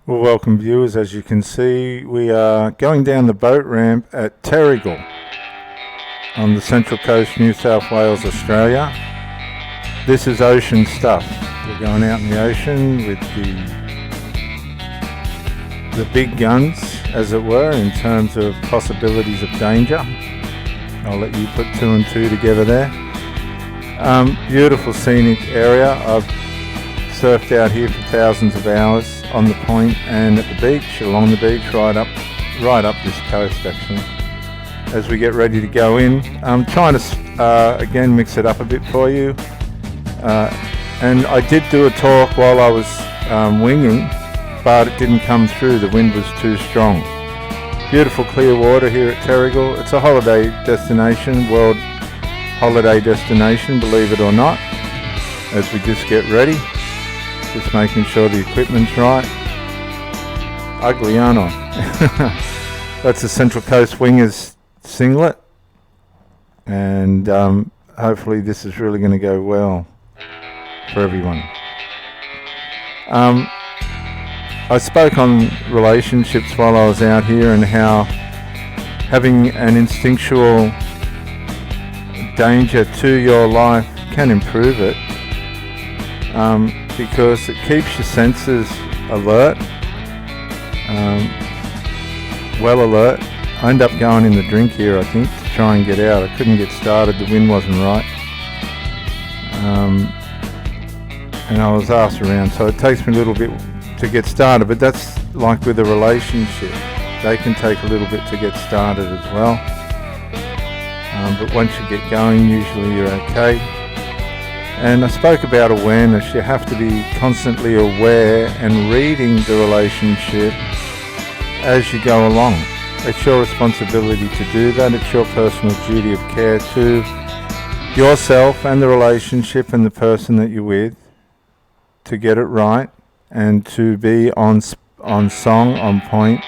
Well, welcome viewers. As you can see, we are going down the boat ramp at Terrigal on the Central Coast, New South Wales, Australia. This is ocean stuff. We're going out in the ocean with the big guns, as it were, in terms of possibilities of danger. I'll let you put two and two together there. Beautiful scenic area. I've surfed out here for thousands of hours on the point and at the beach, along the beach, right up this coast actually. As we get ready to go in, I'm trying to again mix it up a bit for you. And I did do a talk while I was winging, but it didn't come through. The wind was too strong. Beautiful clear water here at Terrigal. It's a holiday destination, world holiday destination, believe it or not. As we just get ready, just making sure the equipment's right. Ugly, aren't I? That's a Central Coast Wingers singlet, and hopefully this is really going to go well for everyone. I spoke on relationships while I was out here and how having an instinctual danger to your life can improve it, because it keeps your senses alert, well alert. I ended up going in the drink here, I think, to try and get out. I couldn't get started, the wind wasn't right, and I was asked around, so it takes me a little bit to get started. But that's like with a relationship, they can take a little bit to get started as well, but once you get going, usually you're okay. And I spoke about awareness. You have to be constantly aware and reading the relationship as you go along. It's your responsibility to do that. It's your personal duty of care to yourself and the relationship and the person that you're with to get it right and to be on song, on point.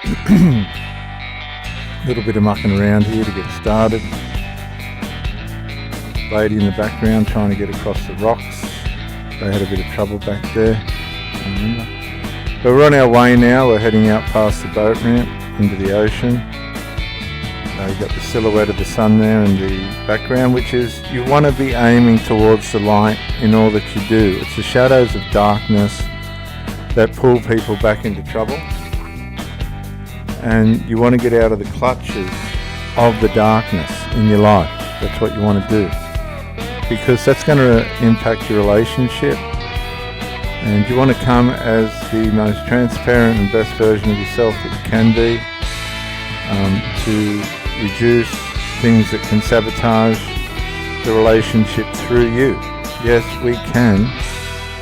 A little bit of mucking around here to get started. Lady in the background trying to get across the rocks. They had a bit of trouble back there, I remember. But we're on our way now. We're heading out past the boat ramp into the ocean. You've got the silhouette of the sun there in the background, which is, you want to be aiming towards the light in all that you do. It's the shadows of darkness that pull people back into trouble. And you want to get out of the clutches of the darkness in your life. That's what you want to do, because that's going to impact your relationship, and you want to come as the most transparent and best version of yourself that you can be, to reduce things that can sabotage the relationship through you. Yes, we can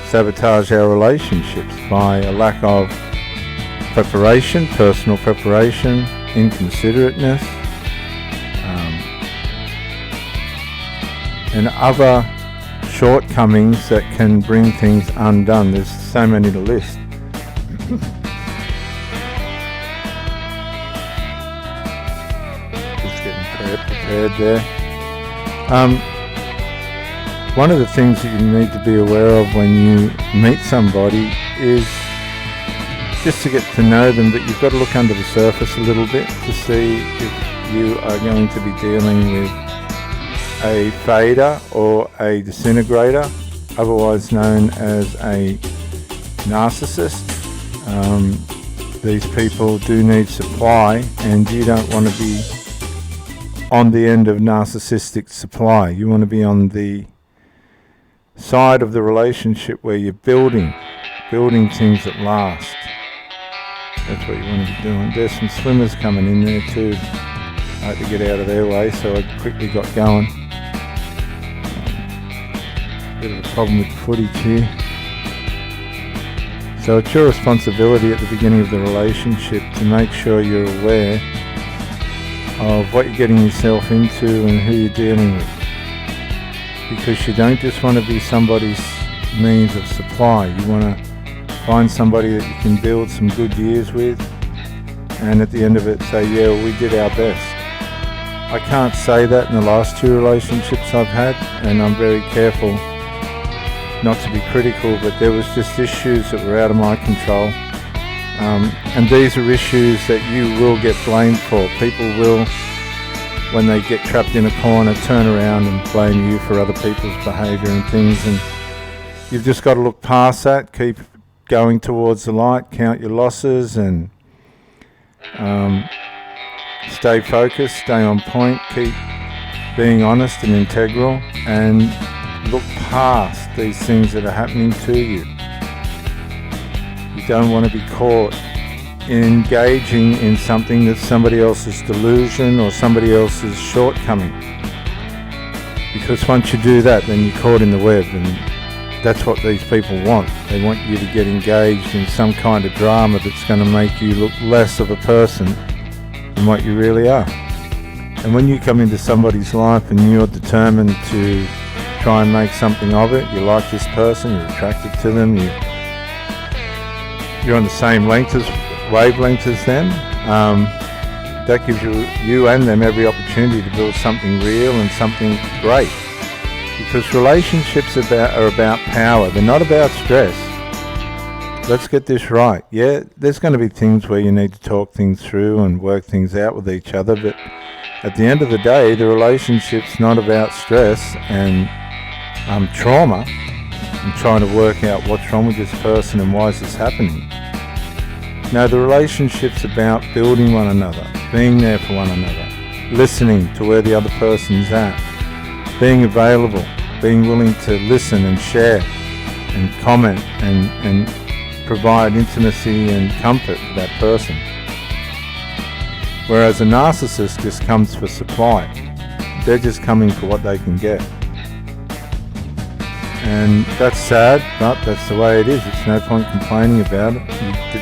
sabotage our relationships by a lack of preparation, personal preparation, inconsiderateness, and other shortcomings that can bring things undone. There's so many to list. Just getting prepared there. One of the things that you need to be aware of when you meet somebody is just to get to know them, but you've got to look under the surface a little bit to see if you are going to be dealing with a fader or a disintegrator, otherwise known as a narcissist. These people do need supply, and you don't want to be on the end of narcissistic supply. You want to be on the side of the relationship where you're building things that last. That's what you want to be doing. There's some swimmers coming in there too. I had to get out of their way, so I quickly got going. Bit of a problem with the footage here. So it's your responsibility at the beginning of the relationship to make sure you're aware of what you're getting yourself into and who you're dealing with, because you don't just want to be somebody's means of supply. You want to find somebody that you can build some good years with, and at the end of it say, yeah, well, we did our best. I can't say that in the last two relationships I've had, and I'm very careful not to be critical, but there was just issues that were out of my control. And these are issues that you will get blamed for. People will, when they get trapped in a corner, turn around and blame you for other people's behaviour and things. And you've just got to look past that, keep going towards the light, count your losses, and stay focused, stay on point, keep being honest and integral, and look past these things that are happening to you. You don't want to be caught engaging in something that's somebody else's delusion or somebody else's shortcoming. Because once you do that, then you're caught in the web, and that's what these people want. They want you to get engaged in some kind of drama that's going to make you look less of a person than what you really are. And when you come into somebody's life and you're determined to try and make something of it, you like this person, you're attracted to them, you're on the same wavelength as them, that gives you and them every opportunity to build something real and something great. Because relationships are about power, they're not about stress. Let's get this right. Yeah, there's going to be things where you need to talk things through and work things out with each other, but at the end of the day, the relationship's not about stress and trauma and trying to work out what's wrong with this person and why is this happening. No, the relationship's about building one another, being there for one another, listening to where the other person's at, being available, being willing to listen and share and comment and provide intimacy and comfort for that person. Whereas a narcissist just comes for supply. They're just coming for what they can get. And that's sad, but that's the way it is. It's no point complaining about it.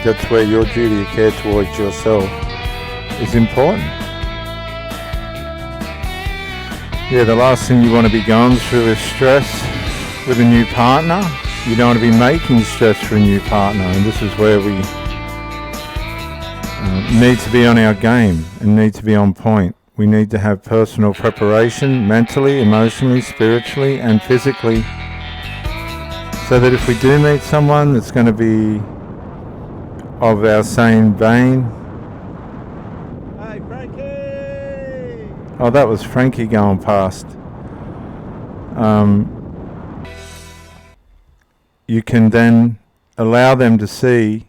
That's where your duty of care towards yourself is important. Yeah, the last thing you want to be going through is stress with a new partner. You don't want to be making stress for a new partner, and this is where we need to be on our game and need to be on point. We need to have personal preparation, mentally, emotionally, spiritually, and physically, so that if we do meet someone that's going to be of our same vein. Hey, Frankie! Oh, that was Frankie going past. You can then allow them to see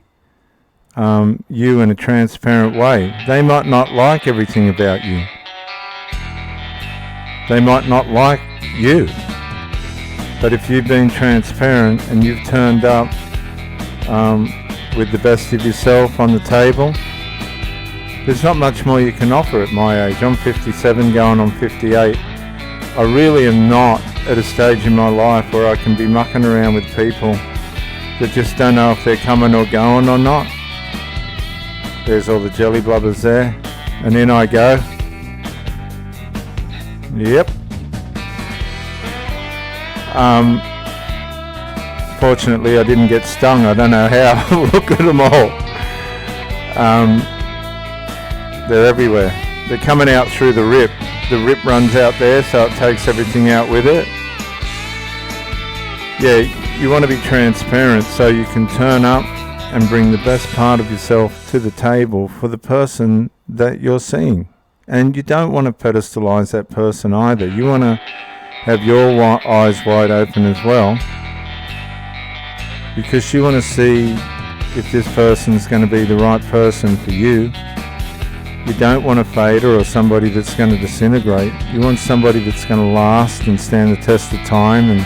you in a transparent way. They might not like everything about you. They might not like you. But if you've been transparent and you've turned up with the best of yourself on the table, there's not much more you can offer at my age. I'm 57 going on 58. I really am not at a stage in my life where I can be mucking around with people that just don't know if they're coming or going or not. There's all the jelly blubbers there, and in I go. Yep. Fortunately I didn't get stung. I don't know how. Look at them all. They're everywhere. They're coming out through the rip. The rip runs out there, so it takes everything out with it. Yeah, you want to be transparent so you can turn up and bring the best part of yourself to the table for the person that you're seeing. And you don't want to pedestalize that person either. You want to have your eyes wide open as well, because you want to see if this person's going to be the right person for you. You don't want a fader or somebody that's going to disintegrate. You want somebody that's going to last and stand the test of time and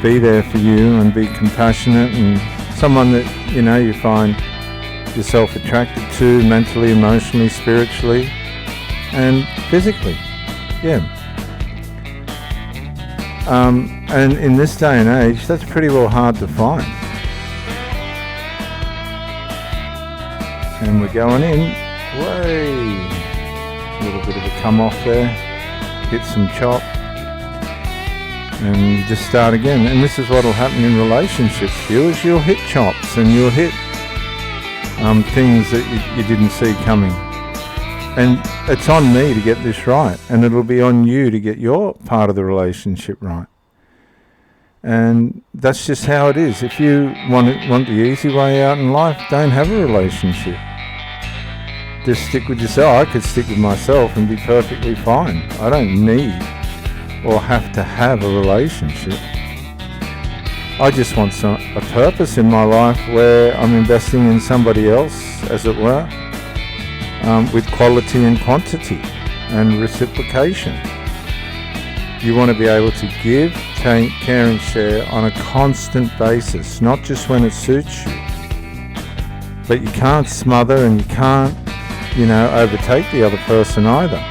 be there for you and be compassionate, and someone that you find yourself attracted to mentally, emotionally, spiritually, and physically. Yeah. And in this day and age, that's pretty well hard to find. And we're going in. Way. A little bit of a come off there. Hit some chop. And just start again. And this is what will happen in relationships, viewers. You'll hit chops and you'll hit things that you didn't see coming. And it's on me to get this right. And it'll be on you to get your part of the relationship right. And that's just how it is. If you want the easy way out in life, don't have a relationship. Just stick with yourself. I could stick with myself and be perfectly fine. I don't need or have to have a relationship. I just want a purpose in my life where I'm investing in somebody else, as it were, with quality and quantity and reciprocation. You want to be able to give, take, care and share on a constant basis, not just when it suits you. But you can't smother and you can't, overtake the other person either.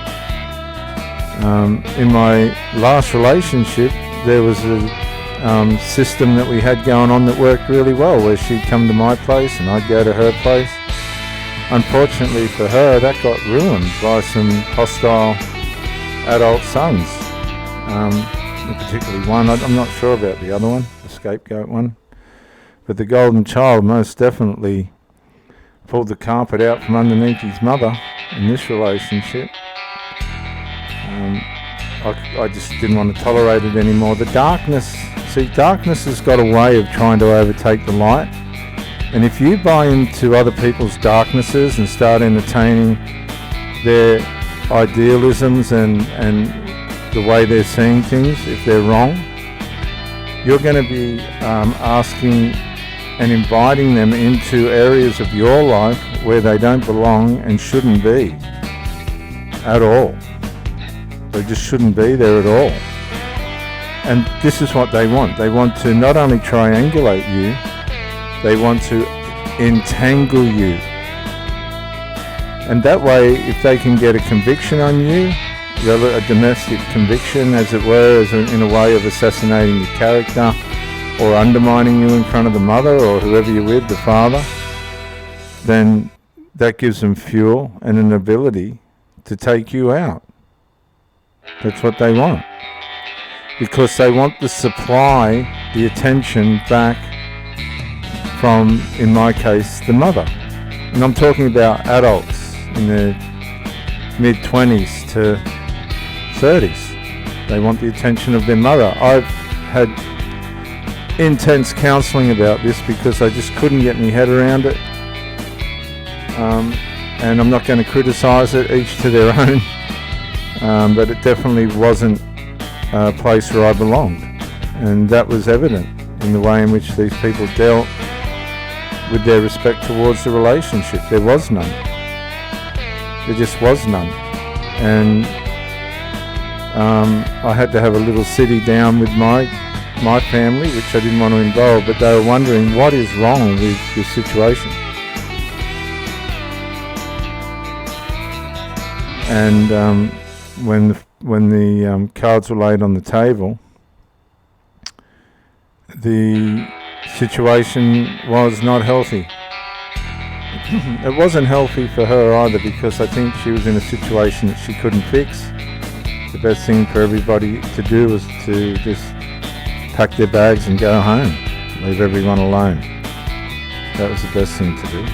In my last relationship, there was a system that we had going on that worked really well, where she'd come to my place and I'd go to her place. Unfortunately for her, that got ruined by some hostile adult sons. Particularly one, I'm not sure about the other one, the scapegoat one. But the golden child most definitely pulled the carpet out from underneath his mother in this relationship. I just didn't want to tolerate it anymore. The darkness has got a way of trying to overtake the light. And if you buy into other people's darknesses and start entertaining their idealisms and the way they're seeing things, if they're wrong, you're going to be asking and inviting them into areas of your life where they don't belong and shouldn't be at all. They just shouldn't be there at all. And this is what they want. They want to not only triangulate you, they want to entangle you. And that way, if they can get a conviction on you, a domestic conviction, as it were, in a way of assassinating your character or undermining you in front of the mother or whoever you're with, the father, then that gives them fuel and an ability to take you out. That's what they want. Because they want the supply, the attention back from, in my case, the mother. And I'm talking about adults in their mid-20s to 30s. They want the attention of their mother. I've had intense counselling about this because I just couldn't get my head around it. And I'm not going to criticise it, each to their own. But it definitely wasn't a place where I belonged. And that was evident in the way in which these people dealt with their respect towards the relationship. There was none. There just was none. And I had to have a little city down with my family, which I didn't want to involve, but they were wondering what is wrong with this situation. And when the cards were laid on the table, the situation was not healthy. It wasn't healthy for her either, because I think she was in a situation that she couldn't fix. The best thing for everybody to do was to just pack their bags and go home, leave everyone alone. That was the best thing to do.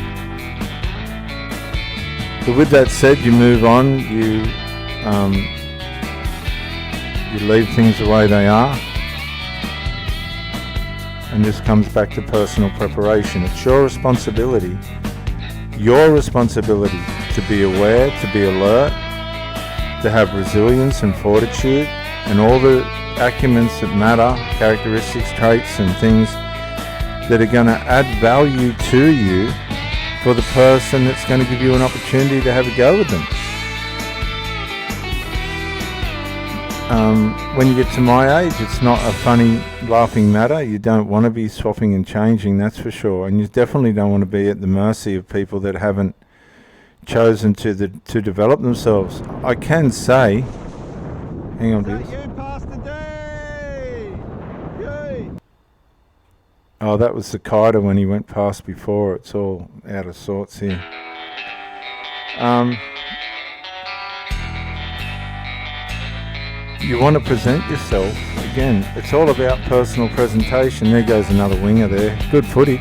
But with that said, you move on, you leave things the way they are. And this comes back to personal preparation. It's your responsibility to be aware, to be alert, to have resilience and fortitude and all the acumens that matter, characteristics, traits and things that are going to add value to you for the person that's going to give you an opportunity to have a go with them. When you get to my age, it's not a funny, laughing matter. You don't want to be swapping and changing, that's for sure. And you definitely don't want to be at the mercy of people that haven't chosen to develop themselves. I can say, hang on, please. Oh, that was Cicada when he went past before. It's all out of sorts here. You want to present yourself. Again, it's all about personal presentation. There goes another winger there. Good footage.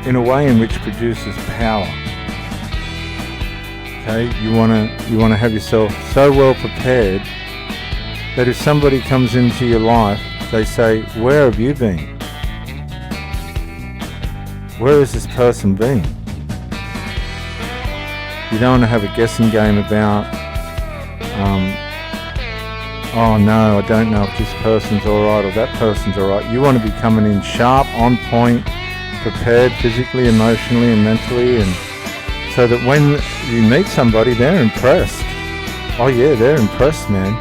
In a way in which produces power. Okay, you wanna have yourself so well prepared that if somebody comes into your life, they say, "Where have you been? Where has this person been?" You don't want to have a guessing game about, oh no, I don't know if this person's alright or that person's alright. You want to be coming in sharp, on point, prepared physically, emotionally and mentally, and so that when you meet somebody, they're impressed. Oh yeah, they're impressed, man.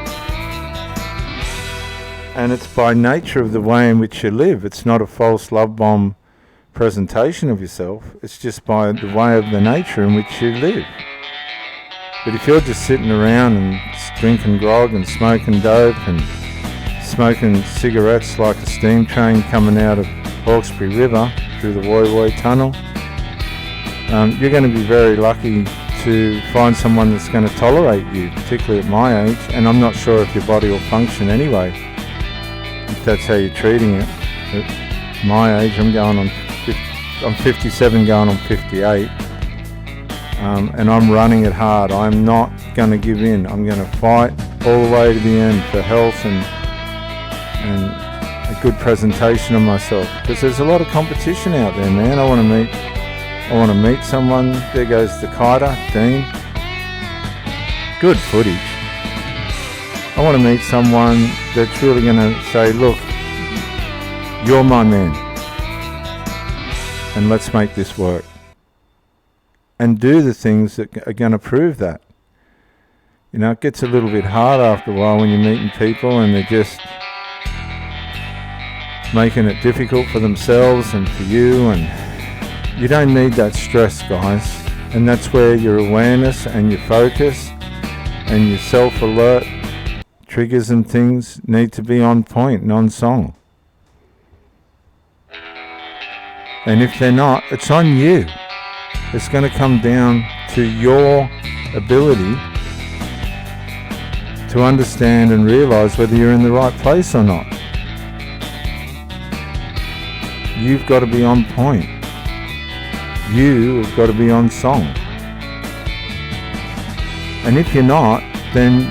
And it's by nature of the way in which you live. It's not a false love bomb presentation of yourself. It's just by the way of the nature in which you live. But if you're just sitting around and drinking grog and smoking dope and smoking cigarettes like a steam train coming out of Hawkesbury River through the Woy Woy Tunnel, you're going to be very lucky to find someone that's going to tolerate you, particularly at my age. And I'm not sure if your body will function anyway, if that's how you're treating it. At my age, I'm 57 going on 58, and I'm running it hard. I'm not going to give in. I'm going to fight all the way to the end for health and a good presentation of myself, because there's a lot of competition out there, man. I want to meet someone. There goes the kiter, Dean. Good footage. I want to meet someone that's really going to say, "Look, you're my man, and let's make this work." And do the things that are going to prove that. You know, it gets a little bit hard after a while when you're meeting people and they're just making it difficult for themselves and for you, and you don't need that stress, guys. And that's where your awareness and your focus and your self-alert triggers and things need to be on point and on song. And if they're not, it's on you. It's going to come down to your ability to understand and realize whether you're in the right place or not. You've got to be on point. You have got to be on song. And if you're not, then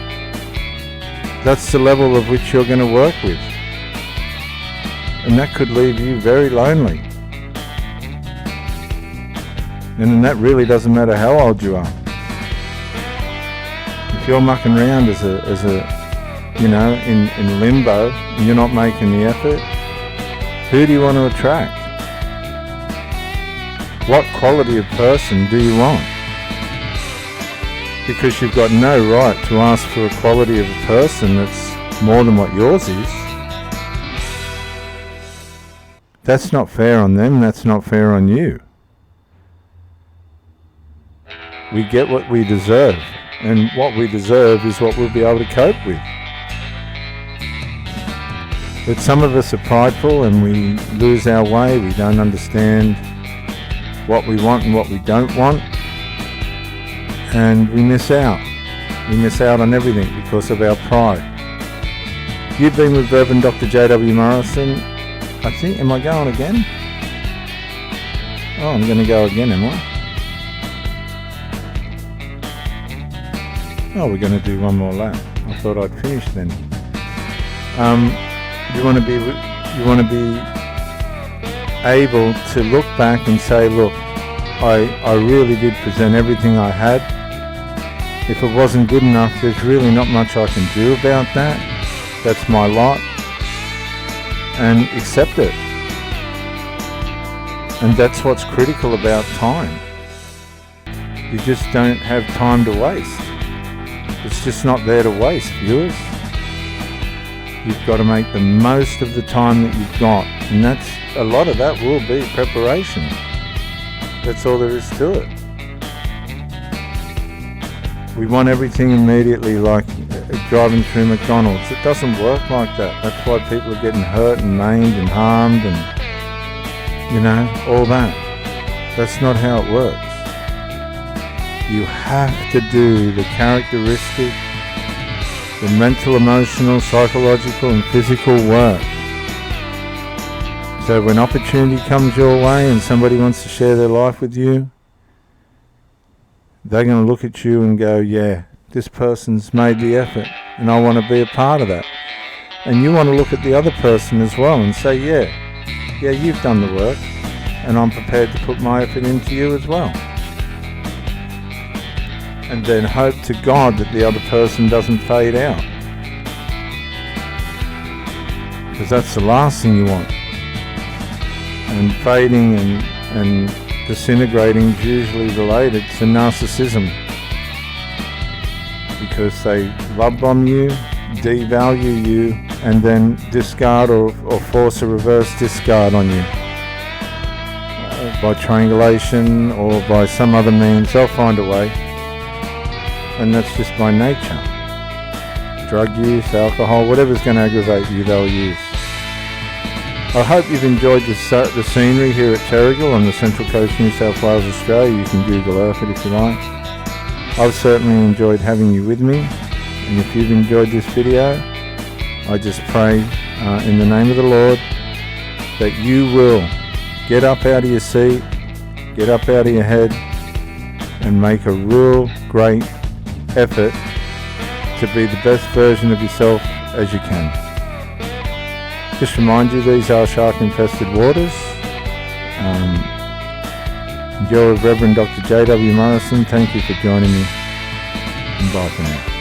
that's the level of which you're going to work with. And that could leave you very lonely. And that really doesn't matter how old you are. If you're mucking around as a you know, in limbo, and you're not making the effort, who do you want to attract? What quality of person do you want? Because you've got no right to ask for a quality of a person that's more than what yours is. That's not fair on them, that's not fair on you. We get what we deserve, and what we deserve is what we'll be able to cope with. But some of us are prideful and we lose our way. We don't understand what we want and what we don't want, and we miss out. We miss out on everything because of our pride. You've been with Reverend Dr. J.W. Morrison. I think, am I going again? Oh, I'm going to go again, am I? Oh, we're going to do one more lap. I thought I'd finished then. You want to be able to look back and say, look, I really did present everything I had. If it wasn't good enough, there's really not much I can do about that. That's my lot. And accept it. And that's what's critical about time. You just don't have time to waste. It's just not there to waste, viewers. You've got to make the most of the time that you've got. And that's, a lot of that will be preparation. That's all there is to it. We want everything immediately, like driving through McDonald's. It doesn't work like that. That's why people are getting hurt and maimed and harmed and, you know, all that. That's not how it works. You have to do the characteristic, the mental, emotional, psychological and physical work. So when opportunity comes your way and somebody wants to share their life with you, they're going to look at you and go, yeah, this person's made the effort and I want to be a part of that. And you want to look at the other person as well and say, yeah, you've done the work and I'm prepared to put my effort into you as well. And then hope to God that the other person doesn't fade out, because that's the last thing you want. And fading and disintegrating is usually related to narcissism, because they love bomb you, devalue you, and then discard or force a reverse discard on you by triangulation or by some other means. They'll find a way, and that's just by nature. Drug use, alcohol, whatever's going to aggravate you, they'll use. I hope you've enjoyed the scenery here at Terrigal on the Central Coast, New South Wales, Australia. You can Google Earth it if you like. I've certainly enjoyed having you with me, and if you've enjoyed this video, I just pray in the name of the Lord that you will get up out of your seat, get up out of your head, and make a real great effort to be the best version of yourself as you can. Just remind you, these are shark-infested waters. You're Reverend Dr. J.W. Morrison. Thank you for joining me, and bye for now.